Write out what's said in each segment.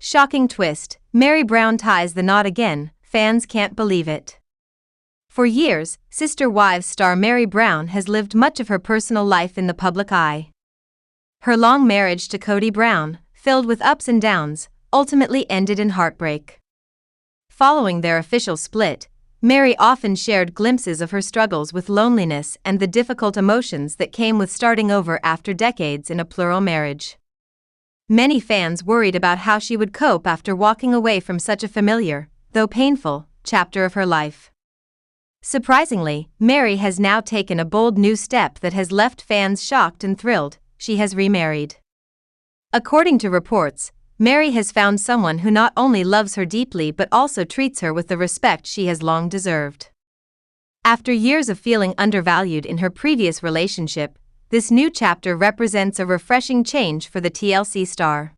Shocking twist, Meri Brown ties the knot again, fans can't believe it. For years, Sister Wives star Meri Brown has lived much of her personal life in the public eye. Her long marriage to Kody Brown, filled with ups and downs, ultimately ended in heartbreak. Following their official split, Meri often shared glimpses of her struggles with loneliness and the difficult emotions that came with starting over after decades in a plural marriage. Many fans worried about how she would cope after walking away from such a familiar, though painful, chapter of her life. Surprisingly, Meri has now taken a bold new step that has left fans shocked and thrilled. She has remarried. According to reports, Meri has found someone who not only loves her deeply but also treats her with the respect she has long deserved. After years of feeling undervalued in her previous relationship, this new chapter represents a refreshing change for the TLC star.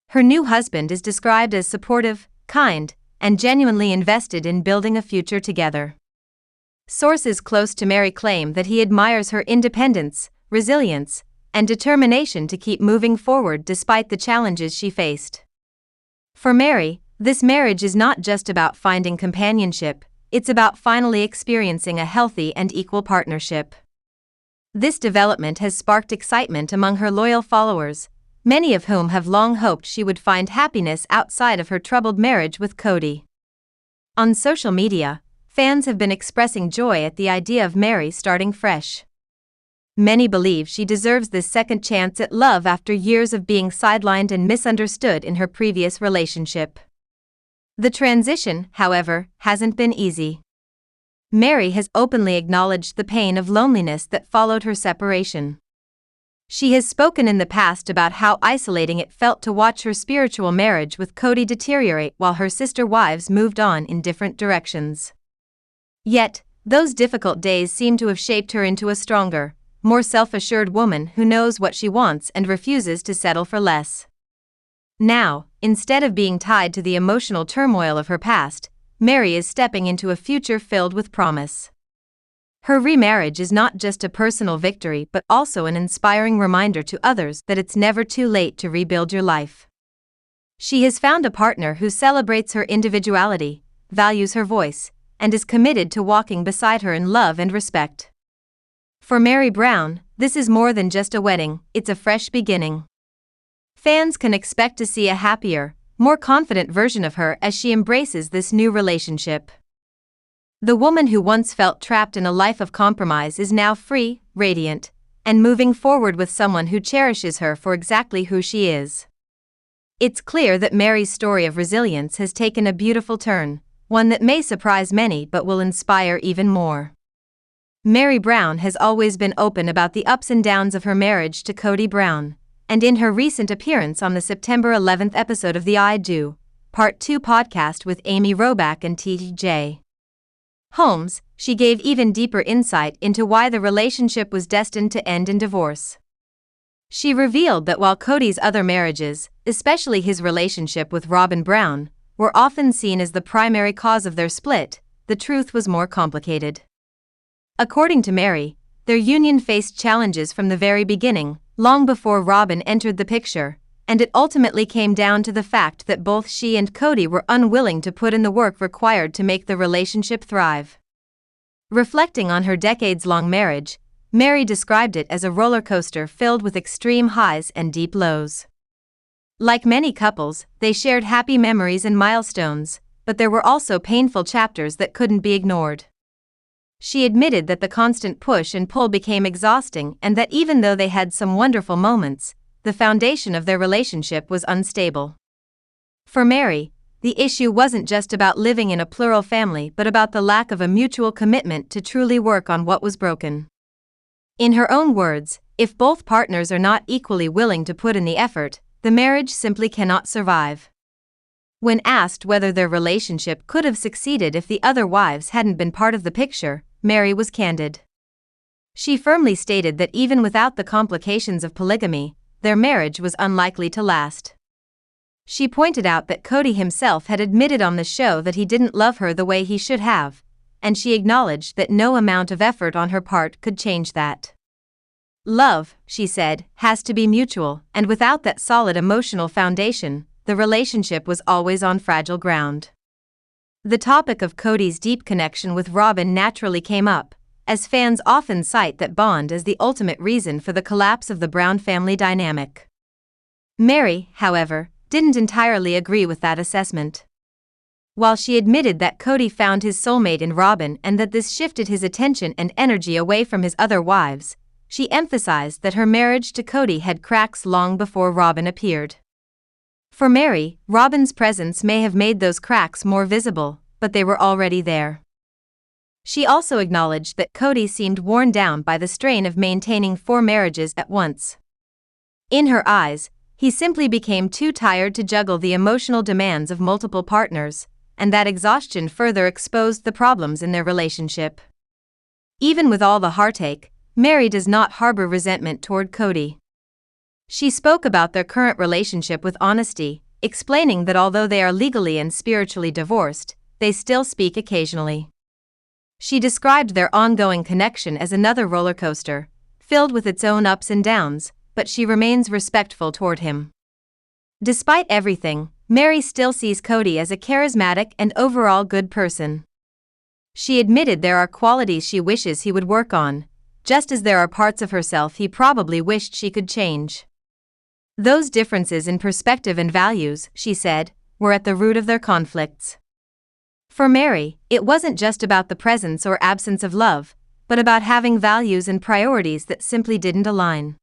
Her new husband is described as supportive, kind, and genuinely invested in building a future together. Sources close to Meri claim that he admires her independence, resilience, and determination to keep moving forward despite the challenges she faced. For Meri, this marriage is not just about finding companionship, it's about finally experiencing a healthy and equal partnership. This development has sparked excitement among her loyal followers, many of whom have long hoped she would find happiness outside of her troubled marriage with Kody. On social media, fans have been expressing joy at the idea of Meri starting fresh. Many believe she deserves this second chance at love after years of being sidelined and misunderstood in her previous relationship. The transition, however, hasn't been easy. Meri has openly acknowledged the pain of loneliness that followed her separation. She has spoken in the past about how isolating it felt to watch her spiritual marriage with Kody deteriorate while her sister wives moved on in different directions. Yet, those difficult days seem to have shaped her into a stronger, more self-assured woman who knows what she wants and refuses to settle for less. Now, instead of being tied to the emotional turmoil of her past, Meri is stepping into a future filled with promise. Her remarriage is not just a personal victory but also an inspiring reminder to others that it's never too late to rebuild your life. She has found a partner who celebrates her individuality, values her voice, and is committed to walking beside her in love and respect. For Meri Brown, this is more than just a wedding, it's a fresh beginning. Fans can expect to see a happier, more confident version of her as she embraces this new relationship. The woman who once felt trapped in a life of compromise is now free, radiant, and moving forward with someone who cherishes her for exactly who she is. It's clear that Meri's story of resilience has taken a beautiful turn, one that may surprise many but will inspire even more. Meri Brown has always been open about the ups and downs of her marriage to Kody Brown, and in her recent appearance on the September 11th episode of the I Do, Part 2 podcast with Amy Robach and T.J. Holmes, she gave even deeper insight into why the relationship was destined to end in divorce. She revealed that while Kody's other marriages, especially his relationship with Robyn Brown, were often seen as the primary cause of their split, the truth was more complicated. According to Meri, their union faced challenges from the very beginning, long before Robyn entered the picture, and it ultimately came down to the fact that both she and Kody were unwilling to put in the work required to make the relationship thrive. Reflecting on her decades-long marriage, Meri described it as a roller coaster filled with extreme highs and deep lows. Like many couples, they shared happy memories and milestones, but there were also painful chapters that couldn't be ignored. She admitted that the constant push and pull became exhausting and that even though they had some wonderful moments, the foundation of their relationship was unstable. For Meri, the issue wasn't just about living in a plural family but about the lack of a mutual commitment to truly work on what was broken. In her own words, if both partners are not equally willing to put in the effort, the marriage simply cannot survive. When asked whether their relationship could have succeeded if the other wives hadn't been part of the picture, Meri was candid. She firmly stated that even without the complications of polygamy, their marriage was unlikely to last. She pointed out that Kody himself had admitted on the show that he didn't love her the way he should have, and she acknowledged that no amount of effort on her part could change that. Love, she said, has to be mutual, and without that solid emotional foundation, the relationship was always on fragile ground. The topic of Kody's deep connection with Robyn naturally came up, as fans often cite that bond as the ultimate reason for the collapse of the Brown family dynamic. Meri, however, didn't entirely agree with that assessment. While she admitted that Kody found his soulmate in Robyn and that this shifted his attention and energy away from his other wives, she emphasized that her marriage to Kody had cracks long before Robyn appeared. For Meri, Robyn's presence may have made those cracks more visible, but they were already there. She also acknowledged that Kody seemed worn down by the strain of maintaining 4 marriages at once. In her eyes, he simply became too tired to juggle the emotional demands of multiple partners, and that exhaustion further exposed the problems in their relationship. Even with all the heartache, Meri does not harbor resentment toward Kody. She spoke about their current relationship with honesty, explaining that although they are legally and spiritually divorced, they still speak occasionally. She described their ongoing connection as another roller coaster, filled with its own ups and downs, but she remains respectful toward him. Despite everything, Meri still sees Kody as a charismatic and overall good person. She admitted there are qualities she wishes he would work on, just as there are parts of herself he probably wished she could change. Those differences in perspective and values, she said, were at the root of their conflicts. For Meri, it wasn't just about the presence or absence of love, but about having values and priorities that simply didn't align.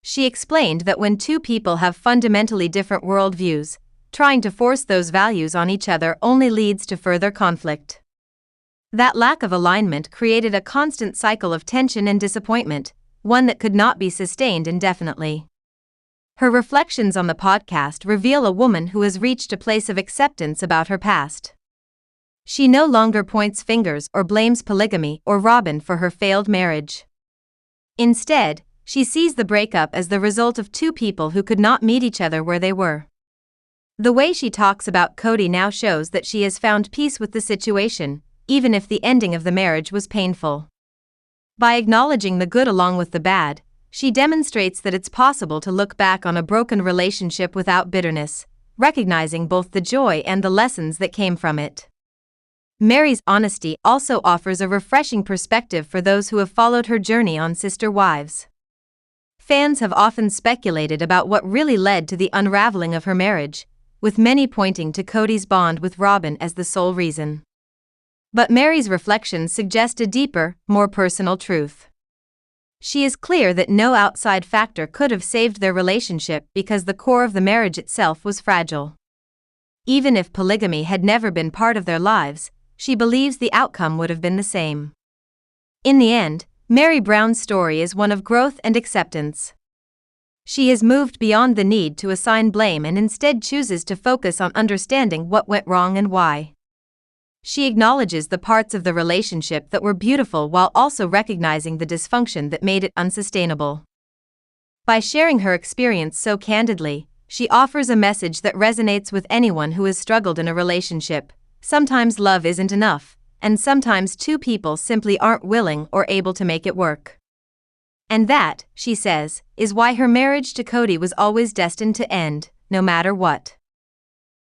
She explained that when two people have fundamentally different worldviews, trying to force those values on each other only leads to further conflict. That lack of alignment created a constant cycle of tension and disappointment, one that could not be sustained indefinitely. Her reflections on the podcast reveal a woman who has reached a place of acceptance about her past. She no longer points fingers or blames polygamy or Robyn for her failed marriage. Instead, she sees the breakup as the result of two people who could not meet each other where they were. The way she talks about Kody now shows that she has found peace with the situation, even if the ending of the marriage was painful. By acknowledging the good along with the bad, she demonstrates that it's possible to look back on a broken relationship without bitterness, recognizing both the joy and the lessons that came from it. Meri's honesty also offers a refreshing perspective for those who have followed her journey on Sister Wives. Fans have often speculated about what really led to the unraveling of her marriage, with many pointing to Kody's bond with Robyn as the sole reason. But Meri's reflections suggest a deeper, more personal truth. She is clear that no outside factor could have saved their relationship because the core of the marriage itself was fragile. Even if polygamy had never been part of their lives, she believes the outcome would have been the same. In the end, Meri Brown's story is one of growth and acceptance. She has moved beyond the need to assign blame and instead chooses to focus on understanding what went wrong and why. She acknowledges the parts of the relationship that were beautiful while also recognizing the dysfunction that made it unsustainable. By sharing her experience so candidly, she offers a message that resonates with anyone who has struggled in a relationship. Sometimes love isn't enough, and sometimes two people simply aren't willing or able to make it work. And that, she says, is why her marriage to Kody was always destined to end, no matter what.